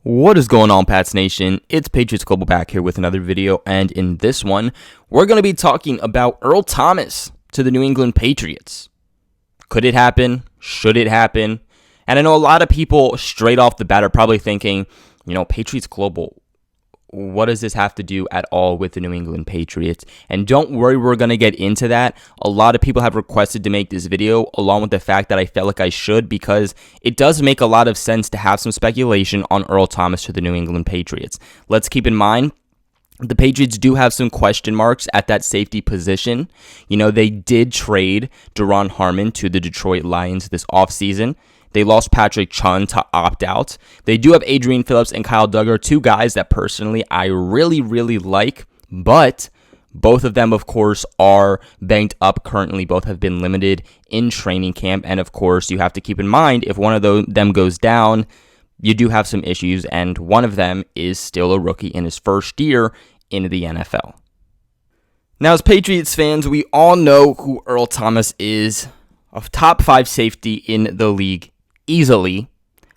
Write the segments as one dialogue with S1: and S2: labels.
S1: What is going on, Pats Nation? It's Patriots Global back here with another video, and in this one, we're going to be talking about Earl Thomas to the New England Patriots. Could it happen? Should it happen? And I know a lot of people straight off the bat are probably thinking, Patriots Global, what does this have to do at all with the New England Patriots? And don't worry, we're going to get into that. A lot of people have requested to make this video, along with the fact that I felt like I should, because it does make a lot of sense to have some speculation on Earl Thomas to the New England Patriots. Let's keep in mind, the Patriots do have some question marks at that safety position. They did trade Duron Harmon to the Detroit Lions this offseason. They lost Patrick Chung to opt out. They do have Adrian Phillips and Kyle Duggar, two guys that personally I really, really like, but both of them, of course, are banged up currently. Both have been limited in training camp, and of course, you have to keep in mind, if one of them goes down, you do have some issues, and one of them is still a rookie in his first year in the NFL. Now, as Patriots fans, we all know who Earl Thomas is, a top 5 safety in the league. Easily,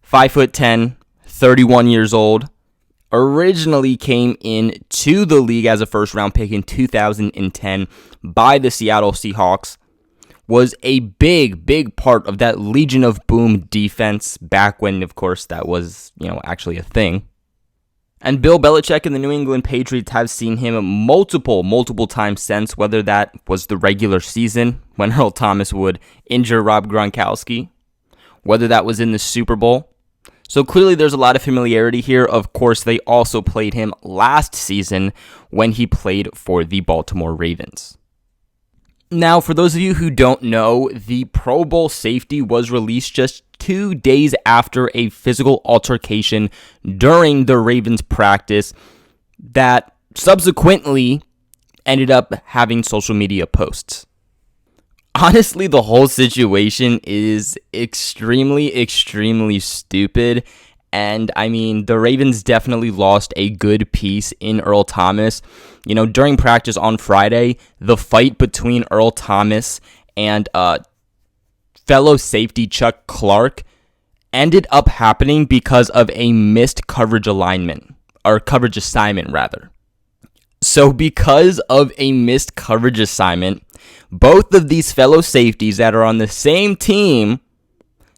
S1: 5'10", 31 years old, originally came into the league as a first-round pick in 2010 by the Seattle Seahawks, was a big part of that Legion of Boom defense back when, of course, that was, actually a thing. And Bill Belichick and the New England Patriots have seen him multiple times since, whether that was the regular season when Earl Thomas would injure Rob Gronkowski, whether that was in the Super Bowl. So clearly there's a lot of familiarity here. Of course, they also played him last season when he played for the Baltimore Ravens. Now, for those of you who don't know, the Pro Bowl safety was released just 2 days after a physical altercation during the Ravens practice that subsequently ended up having social media posts. Honestly, the whole situation is extremely stupid. And the Ravens definitely lost a good piece in Earl Thomas. During practice on Friday, the fight between Earl Thomas and fellow safety Chuck Clark ended up happening because of a missed coverage assignment. So because of a missed coverage assignment, both of these fellow safeties that are on the same team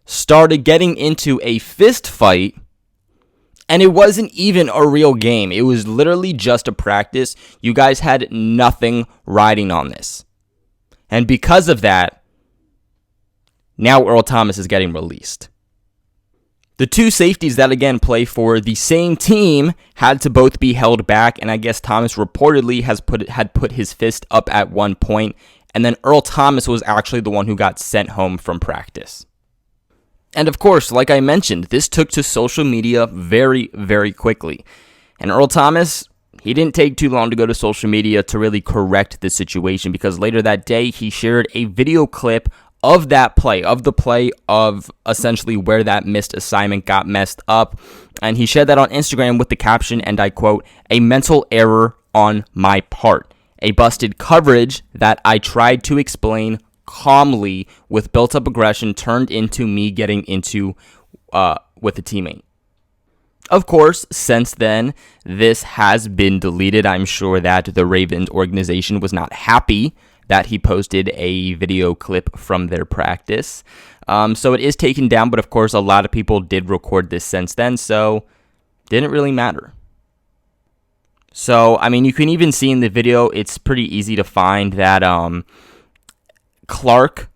S1: started getting into a fist fight, and it wasn't even a real game. It was literally just a practice. You guys had nothing riding on this. And because of that, now Earl Thomas is getting released. The two safeties that, again, play for the same team had to both be held back, and I guess Thomas reportedly had put his fist up at one point, and then Earl Thomas was actually the one who got sent home from practice. And of course, like I mentioned, this took to social media very quickly. And Earl Thomas, he didn't take too long to go to social media to really correct the situation, because later that day, he shared a video clip of that play, of essentially where that missed assignment got messed up. And he shared that on Instagram with the caption, and I quote, "A mental error on my part. A busted coverage that I tried to explain calmly with built-up aggression turned into me getting into with a teammate." Of course, since then, this has been deleted. I'm sure that the Ravens organization was not happy that he posted a video clip from their practice. So it is taken down, but of course, a lot of people did record this since then, so didn't really matter. So, you can even see in the video, it's pretty easy to find that Clark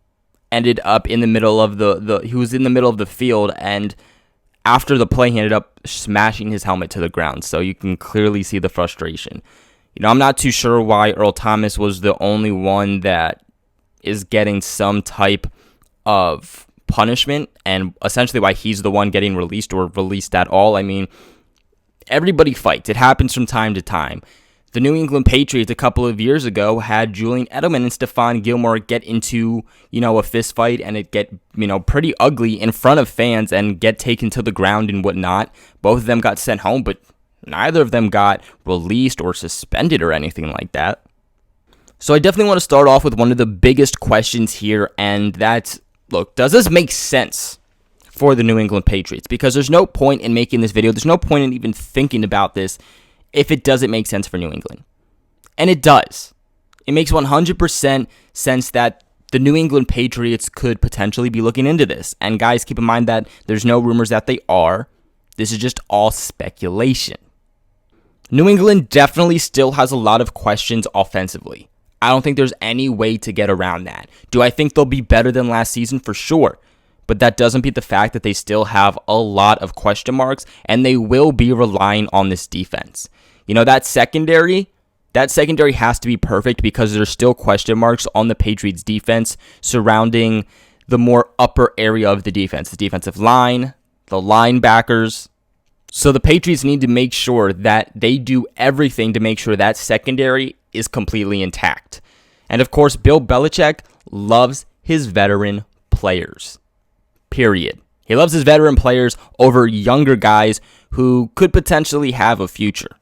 S1: ended up in the middle of he was in the middle of the field, and after the play, he ended up smashing his helmet to the ground. So you can clearly see the frustration. I'm not too sure why Earl Thomas was the only one that is getting some type of punishment, and essentially why he's the one getting released or released at all. Everybody fights. It happens from time to time. The New England Patriots a couple of years ago had Julian Edelman and Stephon Gilmore get into, a fist fight, and it get, pretty ugly in front of fans and get taken to the ground and whatnot. Both of them got sent home, but neither of them got released or suspended or anything like that. So I definitely want to start off with one of the biggest questions here, and that's, look, does this make sense for the New England Patriots, because there's no point in making this video. There's no point in even thinking about this if it doesn't make sense for New England. And it does. It makes 100% sense that the New England Patriots could potentially be looking into this. And guys, keep in mind that there's no rumors that they are. This is just all speculation. New England definitely still has a lot of questions offensively. I don't think there's any way to get around that. Do I think they'll be better than last season? For sure. But that doesn't beat the fact that they still have a lot of question marks, and they will be relying on this defense. That secondary has to be perfect because there's still question marks on the Patriots defense surrounding the more upper area of the defense, the defensive line, the linebackers. So the Patriots need to make sure that they do everything to make sure that secondary is completely intact. And of course, Bill Belichick loves his veteran players. Period. He loves his veteran players over younger guys who could potentially have a future.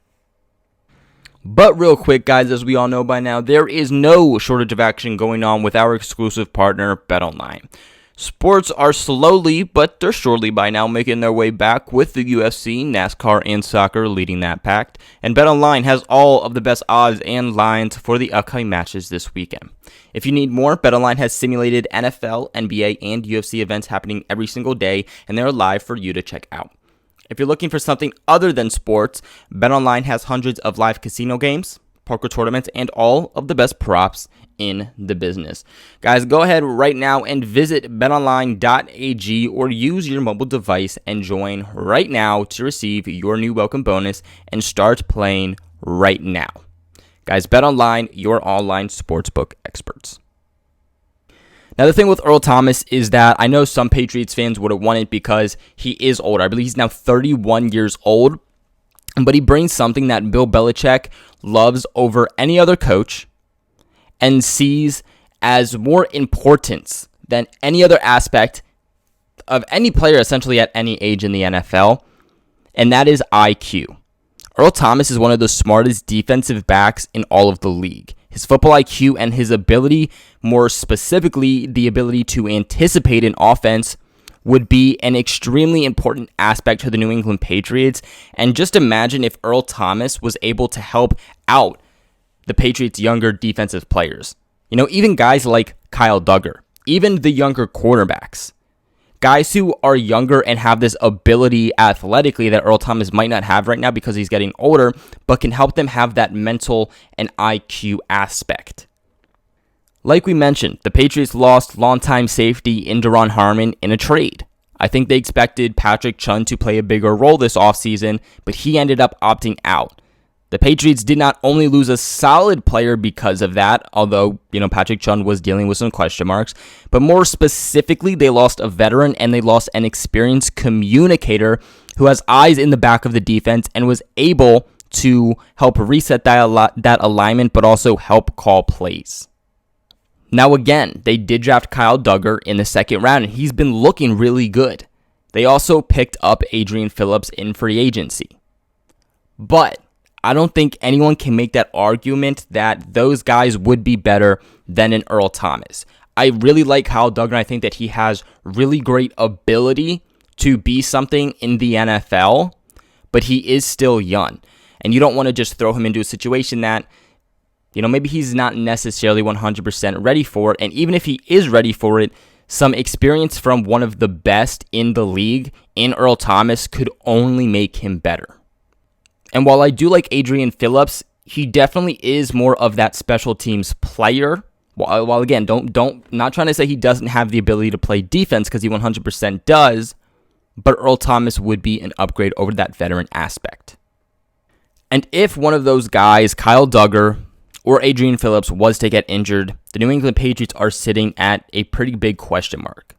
S1: But real quick, guys, as we all know by now, there is no shortage of action going on with our exclusive partner, BetOnline. Sports are slowly, but they're surely by now making their way back, with the UFC, NASCAR, and soccer leading that pact. And BetOnline has all of the best odds and lines for the upcoming matches this weekend. If you need more, BetOnline has simulated NFL, NBA, and UFC events happening every single day, and they're live for you to check out. If you're looking for something other than sports, BetOnline has hundreds of live casino games, poker tournaments, and all of the best props in the business. Guys, go ahead right now and visit betonline.ag or use your mobile device and join right now to receive your new welcome bonus and start playing right now. Guys, BetOnline, your online sportsbook experts. Now, the thing with Earl Thomas is that I know some Patriots fans would have won it because he is older. I believe he's now 31 years old, but he brings something that Bill Belichick loves over any other coach and sees as more importance than any other aspect of any player essentially at any age in the NFL, and that is IQ. Earl Thomas is one of the smartest defensive backs in all of the league. His football IQ and his ability, more specifically the ability to anticipate an offense, would be an extremely important aspect to the New England Patriots. And just imagine if Earl Thomas was able to help out the Patriots' younger defensive players. Even guys like Kyle Duggar, even the younger quarterbacks. Guys who are younger and have this ability athletically that Earl Thomas might not have right now because he's getting older, but can help them have that mental and IQ aspect. Like we mentioned, the Patriots lost longtime safety in Duron Harmon in a trade. I think they expected Patrick Chung to play a bigger role this offseason, but he ended up opting out. The Patriots did not only lose a solid player because of that, although, Patrick Chung was dealing with some question marks, but more specifically, they lost a veteran and they lost an experienced communicator who has eyes in the back of the defense and was able to help reset that alignment, but also help call plays. Now again, they did draft Kyle Duggar in the second round, and he's been looking really good. They also picked up Adrian Phillips in free agency. But I don't think anyone can make that argument that those guys would be better than an Earl Thomas. I really like Kyle Duggar, and I think that he has really great ability to be something in the NFL, but he is still young. And you don't want to just throw him into a situation that, maybe he's not necessarily 100% ready for it. And even if he is ready for it, some experience from one of the best in the league in Earl Thomas could only make him better. And while I do like Adrian Phillips, he definitely is more of that special teams player. While again, not trying to say he doesn't have the ability to play defense, because he 100% does, but Earl Thomas would be an upgrade over that veteran aspect. And if one of those guys, Kyle Duggar or Adrian Phillips, was to get injured, the New England Patriots are sitting at a pretty big question mark.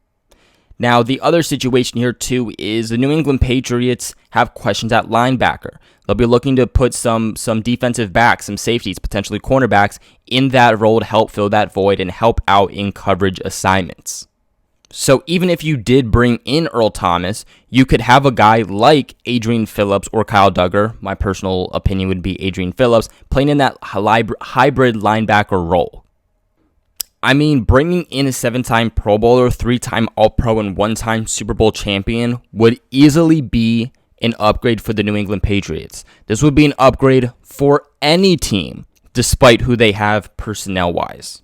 S1: Now, the other situation here, too, is the New England Patriots have questions at linebacker. They'll be looking to put some defensive backs, some safeties, potentially cornerbacks, in that role to help fill that void and help out in coverage assignments. So even if you did bring in Earl Thomas, you could have a guy like Adrian Phillips or Kyle Duggar, my personal opinion would be Adrian Phillips, playing in that hybrid linebacker role. I mean, bringing in a 7-time Pro Bowler, 3-time All-Pro, and 1-time Super Bowl champion would easily be an upgrade for the New England Patriots. This would be an upgrade for any team, despite who they have personnel-wise.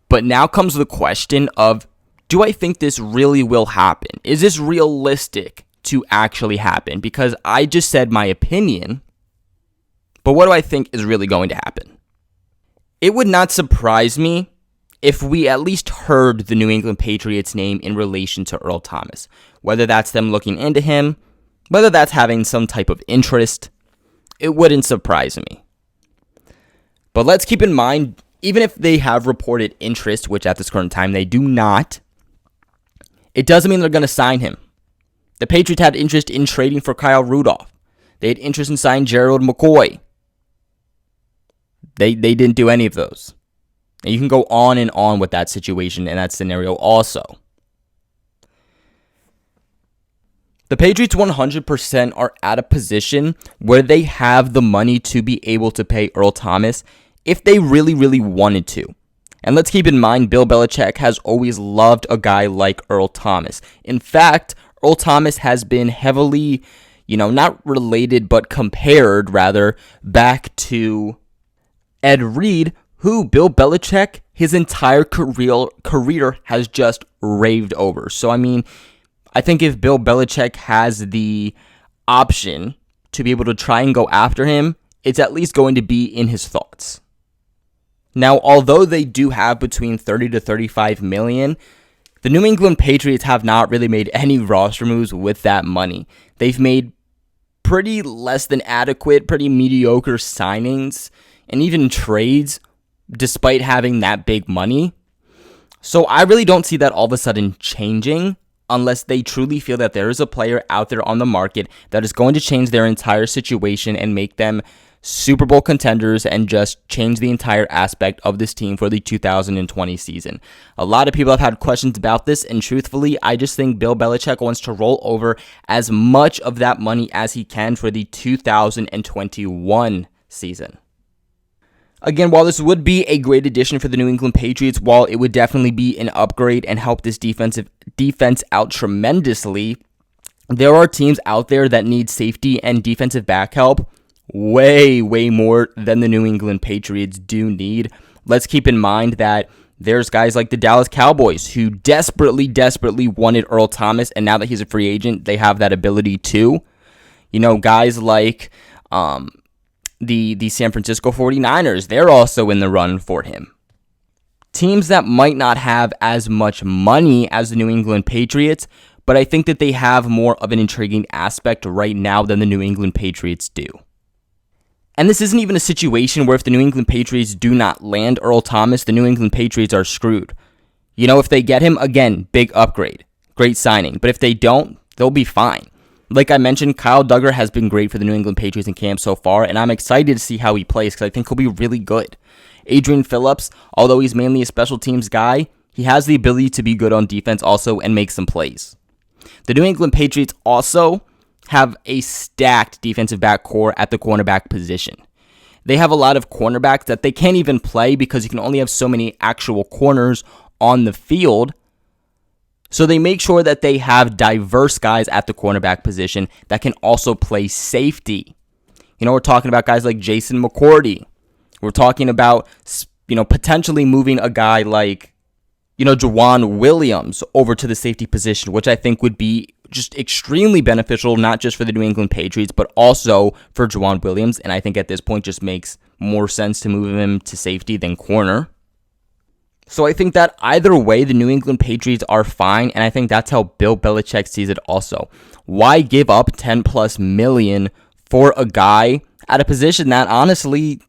S1: But now comes the question of, do I think this really will happen? Is this realistic to actually happen? Because I just said my opinion, but what do I think is really going to happen? It would not surprise me if we at least heard the New England Patriots name in relation to Earl Thomas. Whether that's them looking into him, whether that's having some type of interest, it wouldn't surprise me. But let's keep in mind, even if they have reported interest, which at this current time they do not, it doesn't mean they're going to sign him. The Patriots had interest in trading for Kyle Rudolph. They had interest in signing Gerald McCoy. They didn't do any of those. And you can go on and on with that situation and that scenario also. The Patriots 100% are at a position where they have the money to be able to pay Earl Thomas if they really, really wanted to. And let's keep in mind, Bill Belichick has always loved a guy like Earl Thomas. In fact, Earl Thomas has been heavily, not related, but compared, rather, back to Ed Reed, who Bill Belichick, his entire career has just raved over. So, I think if Bill Belichick has the option to be able to try and go after him, it's at least going to be in his thoughts. Now, although they do have between 30 to 35 million, the New England Patriots have not really made any roster moves with that money. They've made pretty less than adequate, pretty mediocre signings and even trades despite having that big money. So I really don't see that all of a sudden changing unless they truly feel that there is a player out there on the market that is going to change their entire situation and make them Super Bowl contenders and just change the entire aspect of this team for the 2020 season. A lot of people have had questions about this, and truthfully, I just think Bill Belichick wants to roll over as much of that money as he can for the 2021 season. Again, while this would be a great addition for the New England Patriots, while it would definitely be an upgrade and help this defense out tremendously, there are teams out there that need safety and defensive back help way more than the New England Patriots do need. Let's keep in mind that there's guys like the Dallas Cowboys who desperately wanted Earl Thomas, and now that he's a free agent, they have that ability too. Guys like the San Francisco 49ers, they're also in the run for him. Teams that might not have as much money as the New England Patriots, but I think that they have more of an intriguing aspect right now than the New England Patriots do. And this isn't even a situation where if the New England Patriots do not land Earl Thomas, the New England Patriots are screwed. If they get him, again, big upgrade, great signing. But if they don't, they'll be fine. Like I mentioned, Kyle Duggar has been great for the New England Patriots in camp so far, and I'm excited to see how he plays because I think he'll be really good. Adrian Phillips, although he's mainly a special teams guy, he has the ability to be good on defense also and make some plays. The New England Patriots also have a stacked defensive back core at the cornerback position. They have a lot of cornerbacks that they can't even play because you can only have so many actual corners on the field. So they make sure that they have diverse guys at the cornerback position that can also play safety. We're talking about guys like Jason McCourty. We're talking about, potentially moving a guy like, Juwan Williams over to the safety position, which I think would be just extremely beneficial, not just for the New England Patriots, but also for Juwan Williams. And I think at this point just makes more sense to move him to safety than corner. So I think that either way, the New England Patriots are fine, and I think that's how Bill Belichick sees it also. Why give up 10 plus million for a guy at a position that honestly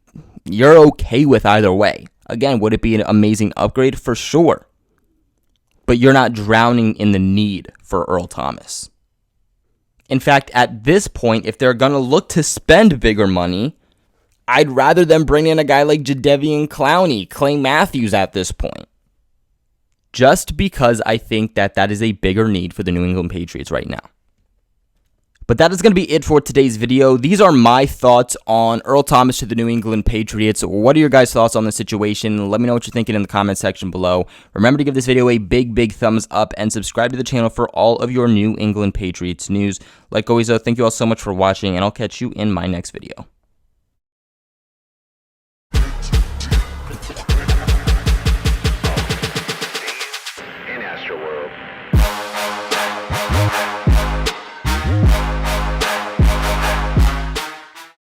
S1: you're okay with either way? Again, would it be an amazing upgrade? For sure. But you're not drowning in the need for Earl Thomas. In fact, at this point, if they're going to look to spend bigger money, I'd rather them bring in a guy like Jadeveon Clowney, Clay Matthews at this point. Just because I think that is a bigger need for the New England Patriots right now. But that is going to be it for today's video. These are my thoughts on Earl Thomas to the New England Patriots. What are your guys' thoughts on the situation? Let me know what you're thinking in the comment section below. Remember to give this video a big thumbs up and subscribe to the channel for all of your New England Patriots news. Like always, though, thank you all so much for watching, and I'll catch you in my next video.